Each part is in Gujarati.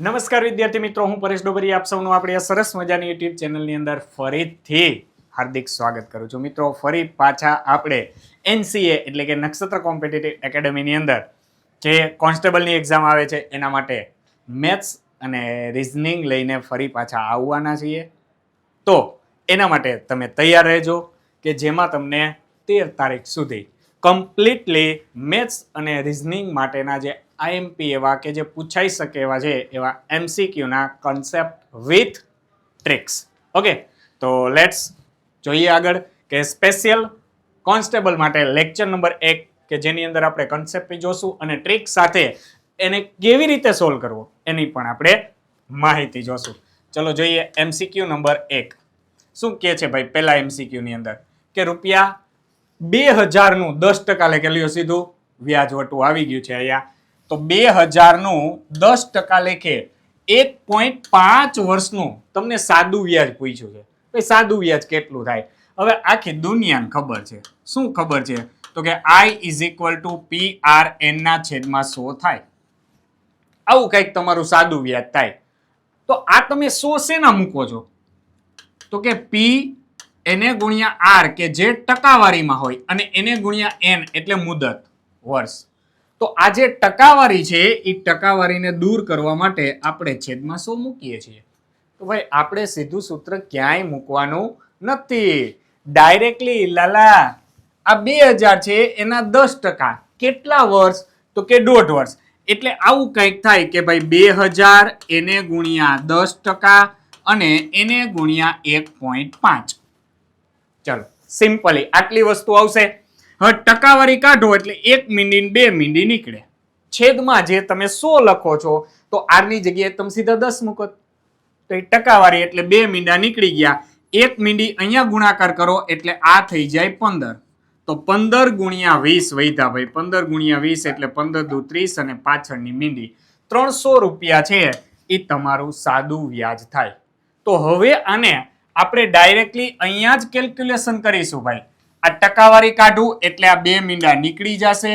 નમસ્કાર વિદ્યાર્થી મિત્રો, હું પરેશ ડોબરી આપ સૌનું આપણી આ સરસ મજાની યુટ્યુબ ચેનલની અંદર ફરીથી હાર્દિક સ્વાગત કરું છું. મિત્રો, ફરી પાછા આપણે NCA એટલે કે નક્ષત્ર કોમ્પિટિટિવ એકેડમીની અંદર જે કોન્સ્ટેબલની એક્ઝામ આવે છે એના માટે મેથ્સ અને રિઝનિંગ લઈને ફરી પાછા આવવાના છીએ. તો એના માટે તમે તૈયાર રહેજો કે જેમાં તમને 13 તારીખ સુધી કમ્પ્લીટલી મેથ્સ અને રિઝનિંગ માટેના જે IMP એવા કે જે પૂછાઈ શકે એવા છે એવા MCQ ના કન્સેપ્ટ વિથ ટ્રિક્સ. ઓકે, તો લેટ્સ જોઈએ આગળ કે સ્પેશિયલ કોન્સ્ટેબલ માટે લેક્ચર નંબર 1 કે જેની અંદર આપણે કન્સેપ્ટ જોશું અને ટ્રિક સાથે એને કેવી રીતે સોલ્વ કરવો એની પણ આપણે માહિતી જોશું. ચલો જોઈએ MCQ નંબર 1 શું કહે છે ભાઈ. પહેલા MCQ ની અંદર કે રૂપિયા 2000 નું 10% લેખે લ્યો, સીધું વ્યાજ વટું આવી ગયું છે અહીંયા. તો 2000 નું 10% લેખે 1.5 વર્ષનું તમને સાદું વ્યાજ પૂછ્યું છે. ભાઈ સાદું વ્યાજ કેટલું થાય? હવે આખી દુનિયાને ખબર છે. શું ખબર છે? તો કે I = PRN ના છેદમાં 100 થાય. આવું કંઈક તમારું સાદું વ્યાજ થાય. તો આ તમે 100 શેના મૂકો છો? તો કે P એને ગુણ્યા R કે જે ટકાવારીમાં હોય અને એને ગુણ્યા N એટલે મુદત વર્ષ. તો આ જે ટકાવારી છે એ ટકાવારીને દૂર કરવા માટે આપણે છેદમાં 100 મૂકીએ છીએ. તો ભાઈ આપણે સીધું સૂત્ર ક્યાંય મૂકવાનું નથી. ડાયરેક્ટલી લાલા આ 2000 છે એના 10%. કેટલા વર્ષ? તો કે 1.5 વર્ષ. એટલે આવું કંઈક થાય કે ભાઈ 2000 એને ગુણ્યા 10% અને એને ગુણ્યા 1.5. ચલો સિમ્પલી આટલી વસ્તુ આવશે. હવે ટકાવારી કાઢો એટલે 1 મીંડી ને 2 મીંડી નીકળે. છેદમાં જે તમે 100 લખો છો તો R ની જગ્યાએ તમે સીધા 10 મૂકો તો એ ટકાવારી એટલે 2 મીંડા નીકળી ગયા. 1 મીંડી અહીંયા ગુણાકાર કરો એટલે આ થઈ જાય 15. તો 15 ગુણ્યા 20 વૈધા ભાઈ. 15 ગુણ્યા 20 એટલે 15 દુ 30 અને પાછળની મીંડી 300 રૂપિયા છે એ તમારું સાદું વ્યાજ થાય. તો હવે આને આપણે ડાયરેક્ટલી અહીંયા જ કેલ્ક્યુલેશન કરીશું ભાઈ. આ ટકાવારી કાઢું એટલે આ 2 મીંડા નીકળી જશે.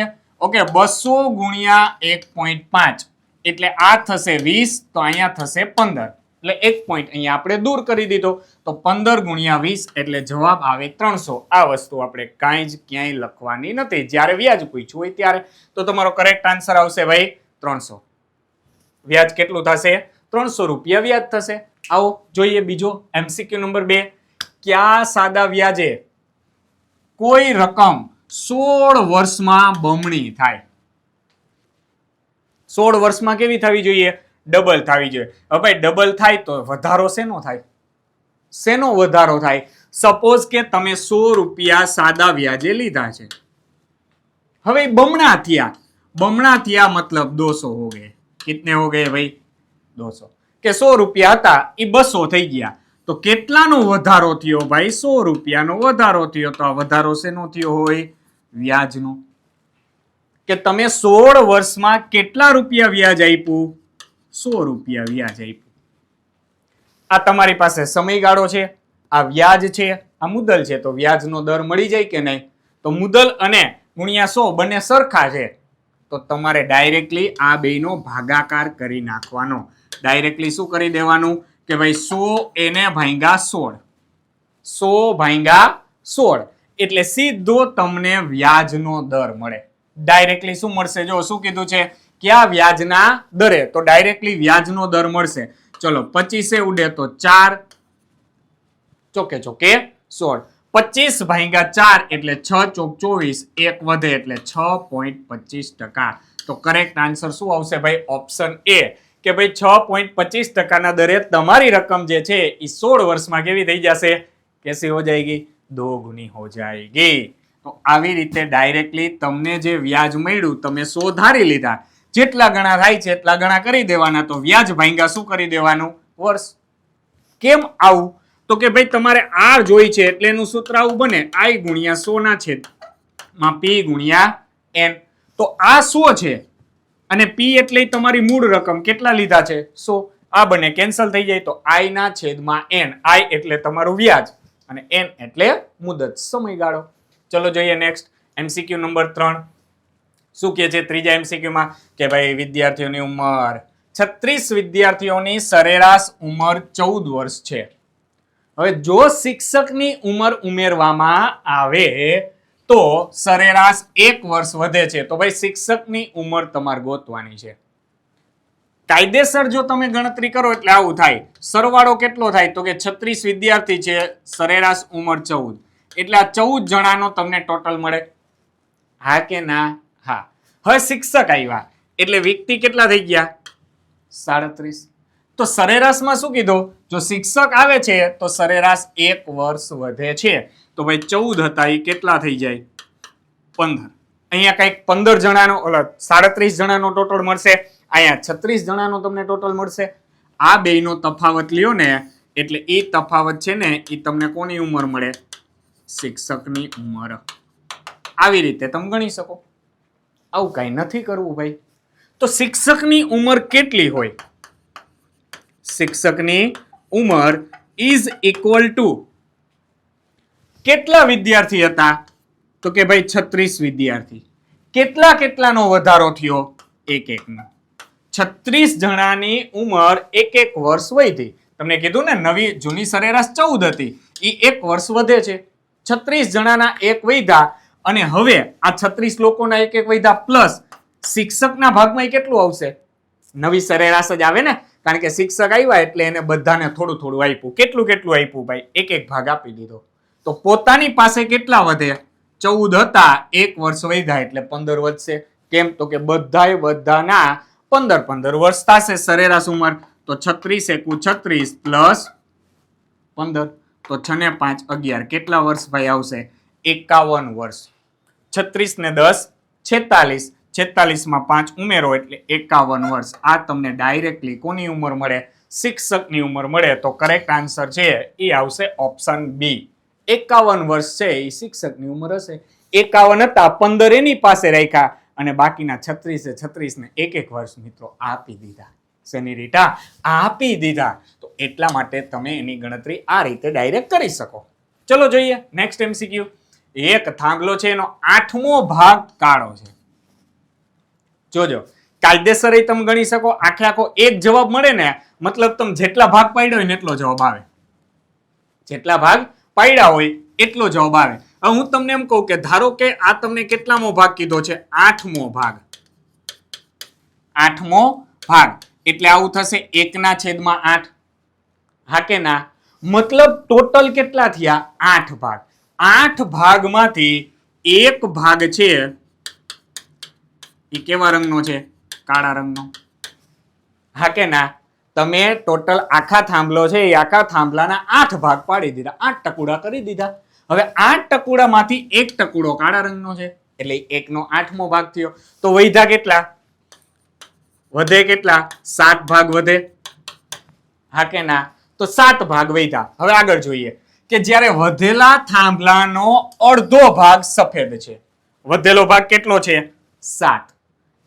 ઓકે, 200 ગુણ્યા 1.5 એટલે આ થશે 20, તો અહીંયા થશે 15 એટલે 1 પોઈન્ટ અહીંયા આપણે દૂર કરી દીધો. તો 15 ગુણ્યા 20 એટલે જવાબ આવે 300. આ વસ્તુ આપણે કાંઈ જ ક્યાંય લખવાની નથી. જ્યારે વ્યાજ પૂછ્યું હોય ત્યારે તો તમારો કરેક્ટ આન્સર આવશે ભાઈ 300. વ્યાજ કેટલું થશે? 300 રૂપિયા વ્યાજ થશે. આવો જોઈએ બીજો MCQ નંબર 2. કયા સાદા વ્યાજે કોઈ રકમ 16 વર્ષમાં બમણી થાય? 16 વર્ષમાં કેવી થવી જોઈએ? ડબલ થવી જોઈએ. હવે ભાઈ ડબલ થાય તો વધારો શેનો થાય? શેનો વધારો થાય? સપોઝ કે તમે 100 રૂપિયા સાદા વ્યાજે લીધા છે. હવે બમણા થયા. બમણા થયા મતલબ 200 હો ગયે. કિતને હો ગયે ભાઈ? 200. કે 100 રૂપિયા હતા એ 200 થઈ ગયા. તો કેટલાનો વધારો થયો ભાઈ? 100 રૂપિયાનો વધારો થયો. તો આ વધારો શેનો થયો હોય? વ્યાજનો. કે તમે 16 વર્ષમાં કેટલા રૂપિયા વ્યાજ આપ્યું? 100 રૂપિયા વ્યાજ આપ્યું. આ તમારી પાસે સમયગાળો છે, આ વ્યાજ છે, આ મુદલ છે. તો વ્યાજનો દર મળી જાય કે નહીં? તો મુદલ અને ગુણ્યા 100 બંને સરખા છે. તો તમારે ડાયરેક્ટલી આ બેનો ભાગાકાર કરી નાખવાનો. ડાયરેક્ટલી શું કરી દેવાનું કે ભાઈ 100 એને ભાગ્યા 16. 100 ભાગ્યા 16 એટલે સીધો તમને વ્યાજનો દર મળે. ડાયરેક્ટલી શું મળશે? જો શું કીધું છે? ક્યાં વ્યાજના દરે? તો ડાયરેક્ટલી વ્યાજનો દર મળશે. ચલો 25 ઉડે તો 4 ચોકે ચોકે 16. 25 ભાગ્યા 4 એટલે 6 ચોક 24. 1 વધે એટલે 6.25%. તો કરેક્ટ આન્સર શું આવશે ભાઈ? ઓપ્શન A કે ભાઈ 6.25% દરે તમારી રકમ જે છે એ 16 વર્ષમાં કેવી થઈ જશે? કેસી હો જાયગી? દોગુની હો જાયગી. તો આવી રીતે ડાયરેક્ટલી તમને જે વ્યાજ મળ્યું તમે 100 ધારી લીધા. જેટલા ગણા થાય છે એટલા ગણા કરી દેવાના. તો વ્યાજ ભાંગા શું કરી દેવાનું? વર્ષ. કેમ આવું? તો કે ભાઈ તમારે R જોઈ છે એટલે એનું સૂત્ર આવું બને I ગુણ્યા 100 ના છેદમાં P ગુણ્યા N. તો આ 100 છે અને P એટલે તમારી મૂળ રકમ. કેટલા લીધા છે? 100. આ બંને કેન્સલ થઈ જાય તો I ના છેદમાં N. I એટલે તમારું વ્યાજ અને N એટલે મુદત, સમયગાળો. ચલો જોઈએ નેક્સ્ટ MCQ નંબર 3. શું કહે છે ત્રીજા MCQ માં? કે ભાઈ વિદ્યાર્થીઓની ઉંમર 36 વિદ્યાર્થીઓની સરેરાશ ઉંમર 14 વર્ષ છે. હવે જો શિક્ષકની ઉંમર ઉમેરવામાં આવે તો સરેરાશ 1 વર્ષ વધે છે. તો ભાઈ શિક્ષકની ઉંમર તમારે ગોતવાની છે. કાયદેસર જો તમે ગણતરી કરો એટલે આવું થાય. સરવાળો કેટલો થાય? તો કે 36 વિદ્યાર્થી છે, સરેરાશ ઉંમર 14, એટલે આ 14 જણાનો તમને ટોટલ મળે. હા કે ના? હા. હવે શિક્ષક આવ્યા એટલે વ્યક્તિ કેટલા થઈ ગયા? 37. તો સરેરાશમાં શું કીધું? જો શિક્ષક આવે છે તો સરેરાશ 1 વર્ષ વધે છે. તો ભાઈ 14 હતા એ કેટલા થઈ જાય? 15. અહીંયા કઈક 15 જણાનો 37 જણાનો ટોટલ મળશે, અહીંયા 36 જણાનો તમને ટોટલ મળશે. આ બેયનો તફાવત લ્યો ને એટલે એ તફાવત છે ને એ તમને કોની ઉંમર મળે? શિક્ષકની ઉંમર. આવી રીતે તમે ગણી શકો. આવું કઈ નથી કરવું ભાઈ. તો શિક્ષકની ઉંમર કેટલી હોય? શિક્ષકની ઉંમર ઇઝ ઇક્વલ ટુ કેટલા વિદ્યાર્થી હતા? તો કે ભાઈ 36 વિદ્યાર્થી. કેટલાનો વધારો થયો? 1-1 નો. 36 જણાની ઉંમર 1-1 વર્ષ વધી. તમને કીધું ને નવી જૂની સરેરાશ 14 હતી, એ 1 વર્ષ વધે છે. 36 જણાના 1 વધ્યા અને હવે આ 36 લોકોના 1-1 વધ્યા પ્લસ શિક્ષકના ભાગમાં કેટલું આવશે? નવી સરેરાશ જ આવે ને, કારણ કે શિક્ષક આવ્યા એટલે એને બધાને થોડું થોડું આપ્યું. કેટલું આપ્યું ભાઈ? 1-1 ભાગ આપી દીધો. તો પોતાની પાસે કેટલા વધે? 14 હતા, 1 વર્ષ વધ્યા એટલે 15 વધશે. કેમ? તો કે બધાના 15 વર્ષ થશે સરેરાશ ઉંમર. તો 36 × 36 પ્લસ 15, તો 6 ને 5 11. કેટલા વર્ષ ભાઈ આવશે? 51 વર્ષ. 36 ને 10 46, 46 માં 5 ઉમેરો એટલે 51 વર્ષ. આ તમને ડાયરેક્ટલી કોની ઉંમર મળે? શિક્ષકની ઉંમર મળે. તો કરેક્ટ આન્સર છે એ આવશે ઓપ્શન બી. 51 વર્ષ છે એ શિક્ષકની ઉંમર હશે. 51 હતા, 15 એની પાસે રાખ્યા અને બાકીના 36 ને 1-1 વર્ષ મિત્રો આપી દીધા. શેની રીટા? આપી દીધા. તો એટલા માટે તમે એની ગણતરી આ રીતે ડાયરેક્ટ કરી શકો. ચલો જોઈએ નેક્સ્ટ MCQ. એક થાંભલો છે એનો 8મો ભાગ કાળો છે. જોજો કાયદેસર તમે ગણી શકો. આખો એક જવાબ મળે ને મતલબ તમે જેટલા ભાગ પાડ્યો હોય ને એટલો જવાબ આવે. જેટલા ભાગ પાડ્યા હોય એટલો જવાબ આવે. હવે હું તમને એમ કહું કે ધારો કે આ તમને કેટલામો ભાગ કીધો છે? 8મો ભાગ. 8મો ભાગ એટલે આવું થશે 1/8. હા કે ના? મતલબ ટોટલ કેટલા થયા? 8 ભાગ. 8 ભાગમાંથી એક ભાગ છે એ કેવા રંગનો છે? કાળા રંગનો. હા કે ના? તમે ટોટલ આખા થાંભલો છે એ આખા થાંભલાના 8 ભાગ પાડી દીધા, 8 ટકુડા કરી દીધા. હવે 8 ટકુડામાંથી એક ટકુડો કાળા રંગનો છે એટલે 1/8મો ભાગ થયો. તો વધ્યા કેટલા? વધે કેટલા? 7 ભાગ વધે. હા કે ના? તો 7 ભાગ વધ્યા. હવે આગળ જોઈએ કે જ્યારે વધેલા થાંભલાનો અડધો ભાગ સફેદ છે. વધેલો ભાગ કેટલો છે? 7.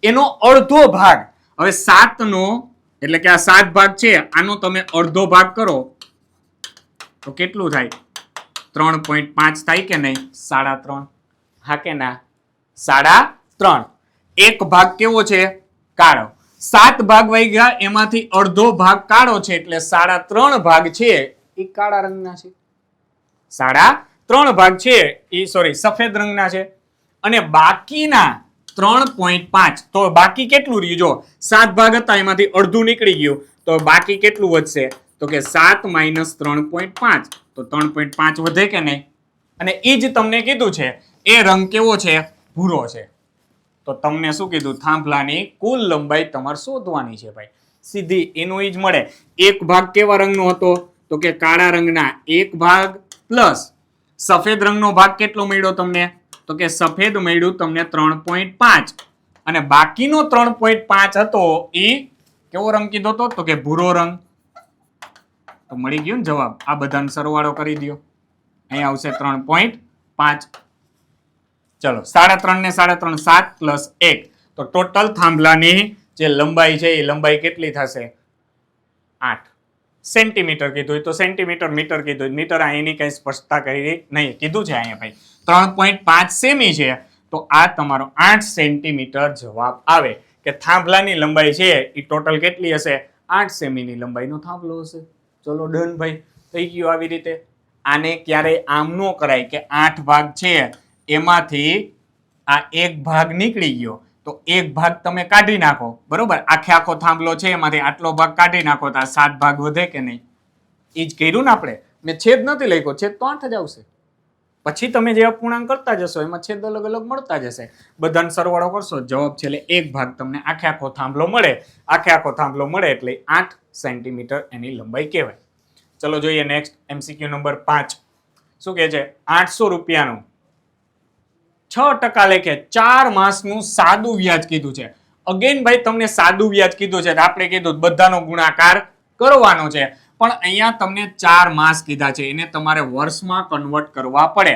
એનો અડધો ભાગ. હવે 7 નો એટલે કે આ 7 ભાગ છે, આનો તમે અડધો ભાગ કરો તો કેટલું થાય? 3.5 થાય કે નહીં? 3.5. હા કે ના? 3.5. એક ભાગ કેવો છે? કાળો. 7 ભાગ વહી ગયા, એમાંથી અડધો ભાગ કાળો છે એટલે 3.5 ભાગ છે એ કાળા રંગના છે. 3.5 ભાગ છે એ સફેદ રંગના છે અને બાકીના 3.5. તો બાકી કેટલું રહ્યું? જો 7 ભાગ હતા એમાંથી અડધું નીકળી ગયું તો બાકી કેટલું વધશે? તો કે 7 - 3.5. તો 3.5 વધે કે નહીં? અને એ જ તમને કીધું છે એ રંગ કેવો છે? ભૂરો છે. તો તમને શું કીધું? થાંભલાની કુલ લંબાઈ તમારે શોધવાની છે ભાઈ. સીધી એનું જ મળે. એક ભાગ કેવા રંગનો હતો? તો કે કાળા રંગના. એક ભાગ પ્લસ સફેદ રંગનો ભાગ કેટલો મળ્યો તમને? તો કે સફેદ મળ્યું તમને 3.5 અને બાકીનો 3.5 હતો એ કેવો રંગ કીધો હતો? તો કે ભૂરો રંગ. તો મળી ગયું ને જવાબ. આ બધાનો સરવાળો કરી દો. અહીંયા આવશે 3.5. ચલો 3.5 ને 3.5 7 પ્લસ 1. તો ટોટલ થાંભલાની જે લંબાઈ છે એ લંબાઈ કેટલી થશે? 8 સેન્ટીમીટર કીધું તો સેન્ટીમીટર, મીટર કીધું મીટર. એની કઈ સ્પષ્ટતા કરી નહીં, કીધું છે અહીંયા ભાઈ 3.5 સેમી છે તો આ તમારો 8 સેન્ટીમીટર જવાબ આવે. કે થાંભલાની લંબાઈ છે એ ટોટલ કેટલી હશે? 8 સેમીની લંબાઈનો થાંભલો હશે. ચલો ડન ભાઈ, થઈ ગયું. આવી રીતે આને ક્યારેય આમ ન કરાય કે 8 ભાગ છે એમાંથી આ એક ભાગ નીકળી ગયો તો એક ભાગ તમે કાઢી નાખો, બરોબર? આખો થાંભલો છે એમાંથી આટલો ભાગ કાઢી નાખો તો આ 7 ભાગ વધે કે નહીં? એ જ કર્યું ને આપણે. મેં છેદ નથી લખ્યો, છેદ તો 8 જ આવશે. પછી તમે જે અપૂર્ણાંક કરતા જશો એમાં છેદ અલગ અલગ મળતા જશે. બધાનો સરવાળો કરશો, જવાબ છેલ્લે એક ભાગ તમને આખો થાંભલો મળે. આખો થાંભલો મળે એટલે 8 સેન્ટીમીટર એની લંબાઈ કહેવાય. ચલો જોઈએ નેક્સ્ટ MCQ નંબર 5. શું કહે છે? 800 રૂપિયાનું 6% લેખે 4 માસનું સાદું વ્યાજ કીધું છે. અગેન ભાઈ તમને સાદું વ્યાજ કીધું છે, આપણે કીધું બધાનો ગુણાકાર કરવાનો છે, પણ અહીંયા તમને 4 માસ કીધા છે, એને તમારે વર્ષમાં કન્વર્ટ કરવા પડે.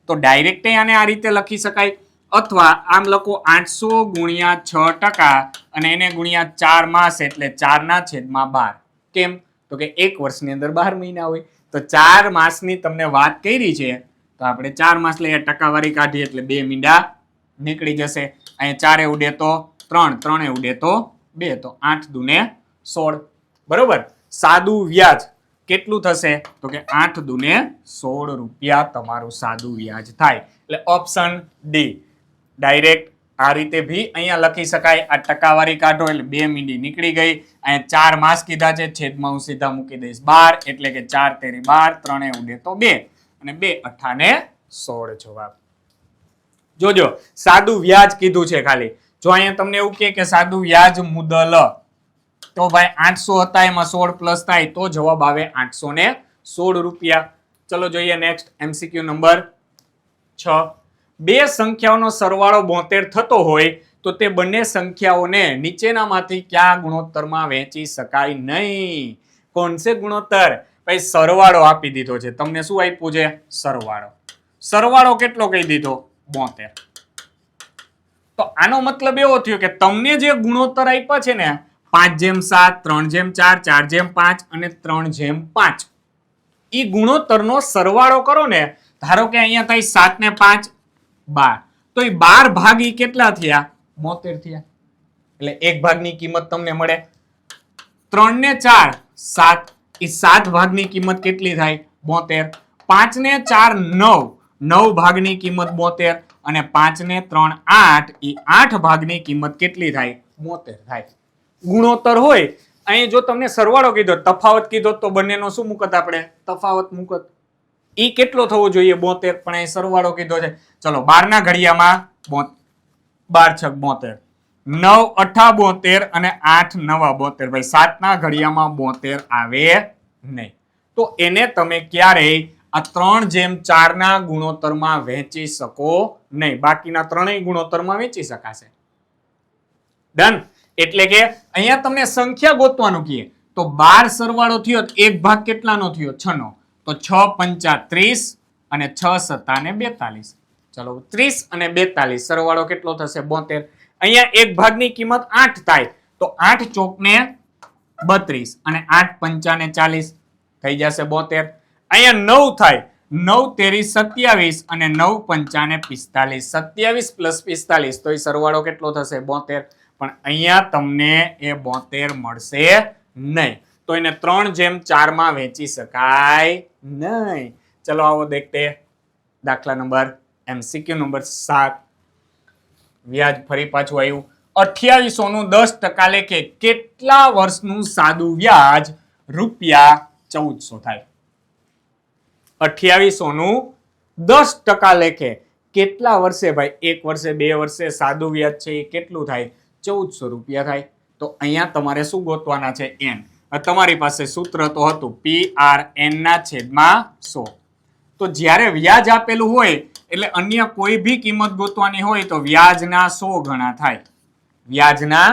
તો ડાયરેક્ટ આને આ રીતે લખી શકાય, અથવા આમ લખો 800 ગુણ્યા 6% અને એને ગુણ્યા 4 માસ એટલે 4/12. કેમ? તો કે એક વર્ષની અંદર 12 મહિના હોય, તો 4 માસની તમને વાત કરી છે તો આપણે 4 માસ લઈએ, ટકાવારી કાઢીએ એટલે 2 મીંડા નીકળી જશે. અહીંયા 4 ઉડે તો 3, 3 ઉડે તો 2, તો 8 દુને 16. બરોબર? સાદું વ્યાજ કેટલું થશે? તો કે 8 દુને 16 રૂપિયા તમારું સાદું વ્યાજ થાય. એટલે ઓપ્શન ડી ડાયરેક્ટ આ રીતે ભી અહીંયા લખી શકાય. આ ટકાવારી કાઢો એટલે 2 મીંડી નીકળી ગઈ. અહીંયા 4 માસ કીધા છે, છેદમાં હું સીધા મૂકી દઈશ 12, એટલે કે 4 તેરી 12, 3 ઉડે તો 2 અને 2 અઠાને 16 જવાબ. જોજો સાદું વ્યાજ કીધું છે ખાલી. જો અહીંયા તમને એવું કે સાદું વ્યાજ મુદલ, તો ભાઈ 800 હતા એમાં 16 પ્લસ થાય તો જવાબ આવે 816 રૂપિયા. ચલો જોઈએ નેક્સ્ટ MCQ નંબર 6. બે સંખ્યાઓનો સરવાળો 72 થતો હોય તો તે બંને સંખ્યાઓને નીચેનામાંથી કયા ગુણોત્તરમાં વહેંચી શકાય નહીં? કોણ છે ગુણોત્તર? ભાઈ સરવાળો આપી દીધો છે. તમને શું આપ્યું છે? સરવાળો. સરવાળો કેટલો કહી દીધો? 72. તો આનો મતલબ એવો થયો કે તમને જે ગુણોત્તર આપ્યા છે ને 5/7, 3/4, 4/5 અને 3/5, એ ગુણોત્તરનો સરવાળો કરો ને, ધારો કે અહીંયા થાય 7 ને 5 12, તો એ 12 ભાગ ઈ કેટલા થયા? 72 થયા. એટલે એક ભાગની કિંમત તમને મળે. 3 ને 4 7, એ 7 ભાગની કિંમત કેટલી થાય? 72. 5 ને 4 9, 9 ભાગની કિંમત 72 અને 5 ને 3 8, એ 8 ભાગની કિંમત કેટલી થાય? 72 થાય. ગુણોત્તર હોય અહીં જો તમને સરવાળો કીધો, તફાવત કીધો તો બંનેનો શું મુકત? આપણે તફાવત મુકત. ઈ કેટલો થવો જોઈએ? 72, પણ અહીં સરવાળો કીધો છે. ચલો 12 ના ઘડિયામાં 12 6 72, 9 8 72 અને 8 9 72. ભાઈ 7 ના ઘડિયામાં 72 આવે નહીં. તો એને તમે ક્યારેય આ 3/4 ના ગુણોત્તરમાં વહેંચી શકો નહીં. બાકીના ત્રણેય ગુણોત્તરમાં વહેંચી શકાશે. ડન. એટલે કે અહીંયા તમને સંખ્યા ગોતવાનું કીએ તો 12 સરવાળો થયો, એક ભાગ કેટલાનો થયો? 6 નો. તો 6 5 30 અને 6 7 42. ચલો 30 અને 42 સરવાળો કેટલો થશે? 72. અહીંયા એક ભાગની કિંમત 8 થાય તો 8 ચોક ને 32 અને 8 5 ને 40 થઈ જશે 72. અહીંયા 9 થાય, 9 તેરી 27 અને 9 5 ને 45. 27 પ્લસ 45 તો એ સરવાળો કેટલો થશે? 72. પણ અહીંયા તમને એ 72 મળશે નહીં, તો એને 3/4 માં વહેંચી શકાય નહીં. ચલો આવો દેખતે દાખલા નંબર MCQ નંબર 7. વ્યાજ ફરી પાછું આવ્યું. 2800 નું 10% લેખે કેટલા વર્ષનું સાદું વ્યાજ ₹1400 થાય? 2800 નું 10% લેખે કેટલા વર્ષે? ભાઈ 1 વર્ષે, 2 વર્ષે સાદું વ્યાજ છે એ કેટલું થાય? 1400 રૂપિયા થાય. તો અહીંયા તમારે શું ગોતવાના છે? n. તમારી પાસે સૂત્ર તો હતું PRN/100. તો જ્યારે વ્યાજ આપેલું હોય એટલે અન્ય કોઈ ભી કિંમત ગોતવાની હોય તો વ્યાજના 100 ગણા થાય. વ્યાજના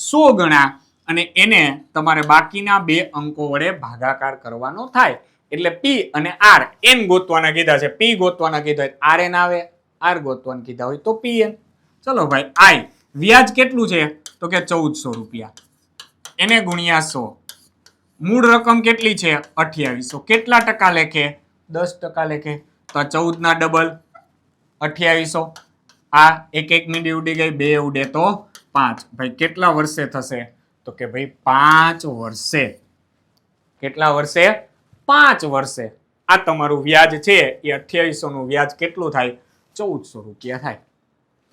100 ગણા, અને એને તમારે બાકીના 2 અંકો વડે ભાગાકાર કરવાનો થાય. એટલે P અને R, n ગોતવાના કીધા છે, P ગોતવાના કીધા હોય RN આવે, R ગોતવાના કીધા હોય તો PN. ચલો ભાઈ I વ્યાજ કેટલું છે? તો કે 1400 રૂપિયા. એને ગુણ્યા 100. મૂળ રકમ કેટલી છે? 2800. કેટલા ટકા લેખે? 10% લેખે. તો 14 ના ડબલ 2800. આ એક મીંડી ઉડી ગઈ, 2 ઉડે તો 5 ભાઈ કેટલા વર્ષે થશે તો કે ભાઈ 5 વર્ષે. કેટલા વર્ષે? 5 વર્ષે. આ તમારું વ્યાજ છે એ 2800 નું વ્યાજ કેટલું થાય? 1400 રૂપિયા થાય.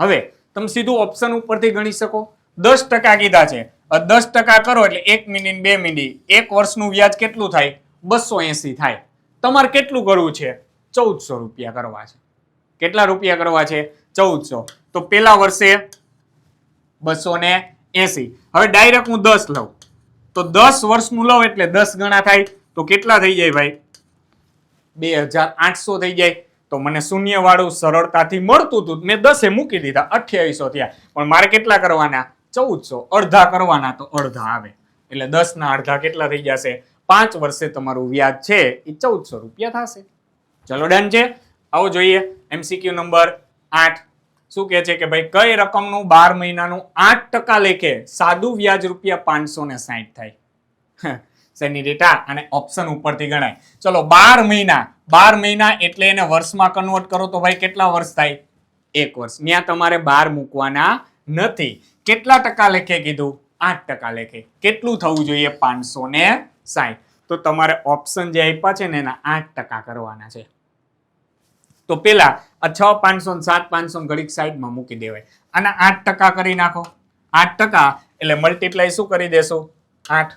હવે તમે સીધું ઓપ્શન ઉપરથી ગણી શકો. 10% કીધા છે, 10% કરો એટલે 1 મિનિટ 2 મિનિટ 1 વર્ષનું વ્યાજ કેટલું થાય? 280 થાય. તમારે કેટલું કરવું છે? 1400 રૂપિયા કરવા છે. કેટલા રૂપિયા કરવા છે? 1400. તો પેલા વર્ષે 280. હવે ડાયરેક્ટ હું 10 લઉં તો 10 વર્ષનું લઉં એટલે 10 ગણા થાય તો કેટલા થઈ જાય ભાઈ? 2800 થઈ જાય. તો મને શૂન્ય વાળું સરળતાથી મળતું હતું, મેં 10 મૂકી દીધા, 2800 થયા. પણ મારે કેટલા કરવાના? 1400. અડધા કરવાના તો અડધા આવે એટલે 10 ના અડધા કેટલા થઈ જશે? 5 વર્ષે તમારું વ્યાજ છે એ 1400 રૂપિયા થશે. ચલો ડન છે. આવો જોઈએ MCQ નંબર 8. શું કહે છે કે ભાઈ કઈ રકમનું 12 મહિનાનું 8% લેખે સાદું વ્યાજ રૂપિયા 560 થાય? શેની ડેટા? અને ઓપ્શન ઉપરથી ગણાય. ચલો 12 મહિના એટલે એને વર્ષમાં કન્વર્ટ કરો તો ભાઈ કેટલા વર્ષ થાય? 1 વર્ષ. ત્યાં તમારે 12 મૂકવાના નથી. કેટલા ટકા લેખે કીધું? 8% લેખે. કેટલું થવું જોઈએ? 560. તો તમારે ઓપ્શન જે આપ્યા છે ને એના 8% કરવાના છે. તો પેલા આ 6 500 7 500 ઘડીક સાઈડમાં મૂકી દેવાય. આના 8% કરી નાખો. 8% એટલે મલ્ટીપ્લાય શું કરી દેશો? 8.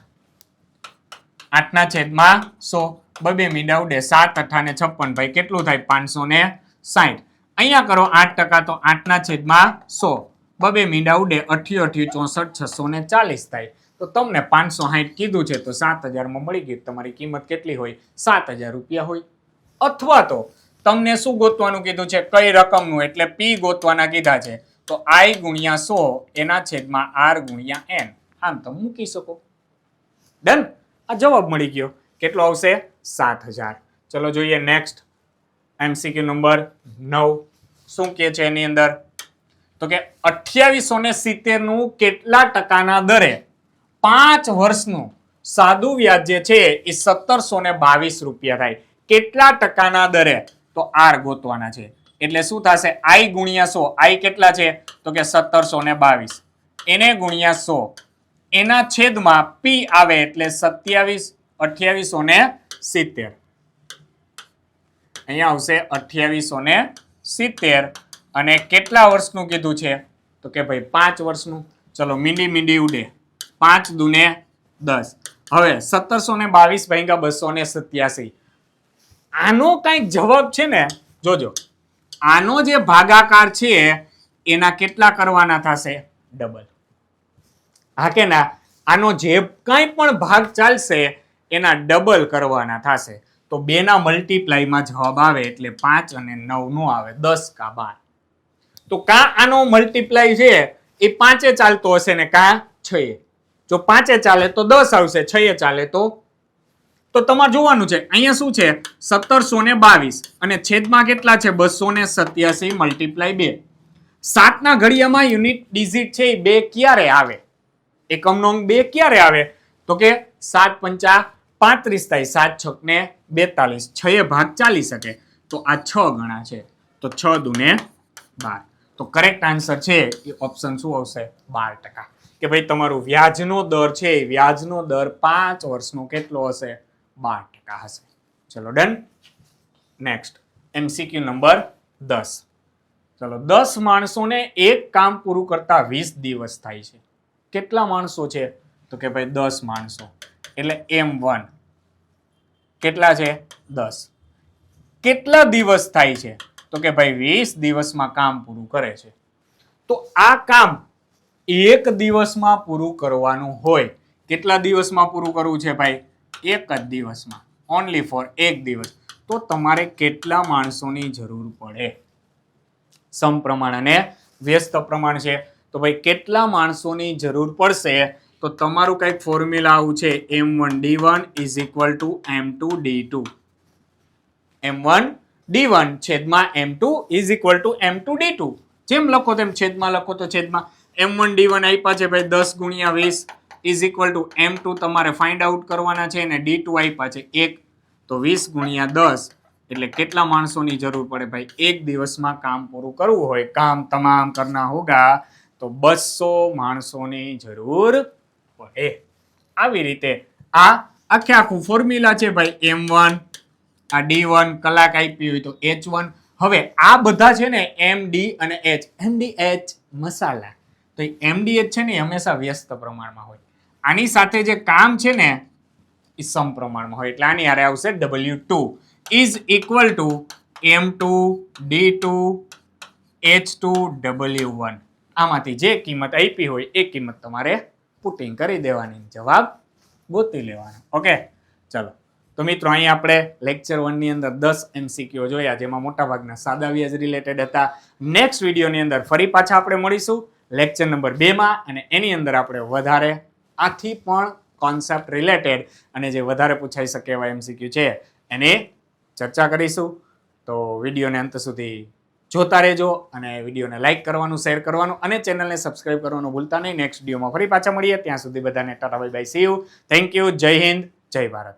8 ના છેદમાં 100. 2 મીંડા ઉડે. 7 8 ને 56 ભાઈ કેટલું થાય? 560. અહીંયા કરો 8% તો 8 ના છેદમાં 100. 2 મીંડા ઉડે. 8 8 64 640 થાય. તો તમને 560 કીધું છે તો 7000 માં મળી ગયું. તમારી કિંમત કેટલી હોય? 7000 રૂપિયા હોય. અથવા તો તમને શું ગોતવાનું કીધું છે? કઈ રકમનું એટલે P ગોતવાના કીધા છે તો I ગુણ્યા 100 એના છેદમાં R ગુણ્યા N. આમ તમે મૂકી શકો. ડન. આ જવાબ મળી ગયો. કેટલો આવશે? 7000. ચલો જોઈએ નેક્સ્ટ MCQ નંબર 9. શું કહે છે એની અંદર? તો કે 2870 નું કેટલા ટકાના દરે 5 વર્ષનું સાદું વ્યાજ જે છે એ 1722 રૂપિયા થાય? કેટલા ટકાના દરે? તો R ગોતવાના છે. એટલે શું થશે? I ગુણ્યા 100. I કેટલા છે? તો કે 1722. એને ગુણ્યા 100 એના છેદમાં P આવે એટલે 2870. અહીંયા આવશે 2870. અને કેટલા વર્ષનું કીધું છે? તો કે ભાઈ 5 વર્ષનું. ચલો મીંડી ઉડે. 5 દુને 10. હવે 1722 ભાગ્યા 287. આનો કઈક જવાબ છે ને, જોજો. આનો જે ભાગાકાર છે એના કેટલા કરવાના થશે? ડબલ. હા કે ના? આનો જે કંઈ પણ ભાગ ચાલશે એના ડબલ કરવાના થશે. તો 2 ના મલ્ટીપ્લાયમાં જવાબ આવે એટલે 5 અને 9 નો આવે 10 કા 12. તો કા આનો મલ્ટીપ્લાય છે એ 5 ચાલતો હશે ને કા 6. જો 5 ચાલે તો 10 આવશે, 6 ચાલે તો તમારે જોવાનું છે. અહીંયા શું છે? 1722 અને છેદમાં કેટલા છે? 287 મલ્ટીપ્લાય 2. 7 ના ઘડિયામાં યુનિટ ડિજિટ છે એ 2 ક્યારે આવે? એકમનો અંક 2 ક્યારે આવે? તો કે 7 5 35 થાય. 7 6 ને 42. 6 ભાગ ચાલી શકે તો આ 6 ગણા છે તો 6 દુને 12. તો કરેક્ટ આન્સર છે એ ઓપ્શન શું આવશે? 12%. કે ભાઈ તમારું વ્યાજનો દર છે, વ્યાજનો દર 5 વર્ષનો કેટલો હશે? 12% હશે. ચલો ડન. Next MCQ number 10. ચલો 10 માણસોને એક કામ પૂરું કરતા 20 દિવસ થાય છે. કેટલા માણસો છે? તો કે ભાઈ 10 માણસો એટલે M1 કેટલા છે? 10. કેટલા દિવસ થાય છે? તો કે ભાઈ 20 દિવસમાં કામ પૂરું કરે છે. તો આ કામ એક દિવસમાં પૂરું કરવાનું હોય. કેટલા દિવસમાં પૂરું કરવું છે ભાઈ? એક જ દિવસમાં. ઓનલી ફોર એક દિવસ. તો તમારે કેટલા માણસોની જરૂર પડે? સમપ્રમાણ અને વ્યસ્ત પ્રમાણ છે. તો ભાઈ કેટલા માણસોની જરૂર પડશે? તો તમારું કંઈક ફોર્મ્યુલા આવું છે M1D1 = M2D2. M1D1 છેદમાં M2 = M2D2. જેમ લખો તેમ છેદમાં લખો તો છેદમાં. M1D1 આપ્યા છે ભાઈ 10 ગુણ્યા 20 = M2 તમારે ફાઇન્ડ આઉટ કરવાના છે અને D2 આપ્યા છે 1 તો 20 ગુણ્યા 10 એટલે કેટલા માણસોની જરૂર પડે ભાઈ? એક દિવસમાં કામ પૂરું કરવું હોય, કામ તમામ કરના હોગા તો 200 માણસોની જરૂર પડે. આવી રીતે આ આખું ફોર્મ્યુલા છે ભાઈ. M1 આ D1 કલાક આપી હોય તો H1. હવે આ બધા છે ને MD અને H. MDH મસાલા. તો MDH છે ને હંમેશા વ્યસ્ત પ્રમાણમાં હોય. આની સાથે જે કામ છે ને એ સમપ્રમાણમાં હોય. એટલે આની હારે આવશે W2 is equal to M2 D2 H2 W1. આમાંથી જે કિંમત આપી હોય એ કિંમત તમારે પુટિંગ કરી દેવાની, જવાબ ગોતી લેવાનો. ઓકે, ચલો. તો મિત્રો અહીં આપણે લેક્ચર 1 ની અંદર 10 MCQ જોયા, જેમાં મોટાભાગના સાદા વ્યાજ રિલેટેડ હતા. નેક્સ્ટ વિડીયોની અંદર ફરી પાછા આપણે મળીશું લેક્ચર નંબર 2 માં, અને એની અંદર આપણે વધારે આથી પણ કોન્સેપ્ટ રિલેટેડ અને જે વધારે પૂછાઈ શકે એવા MCQ છે એની ચર્ચા કરીશું. તો વિડીયોને અંત સુધી જોતા રહેજો, અને વિડીયોને લાઇક કરવાનું, શેર કરવાનું અને ચેનલને સબસ્ક્રાઇબ કરવાનું ભૂલતા નહીં. નેક્સ્ટ વિડીયોમાં ફરી પાછા મળીએ. ત્યાં સુધી બધાને Tata bye bye, C you, thank you, જય હિન્દ, જય ભારત.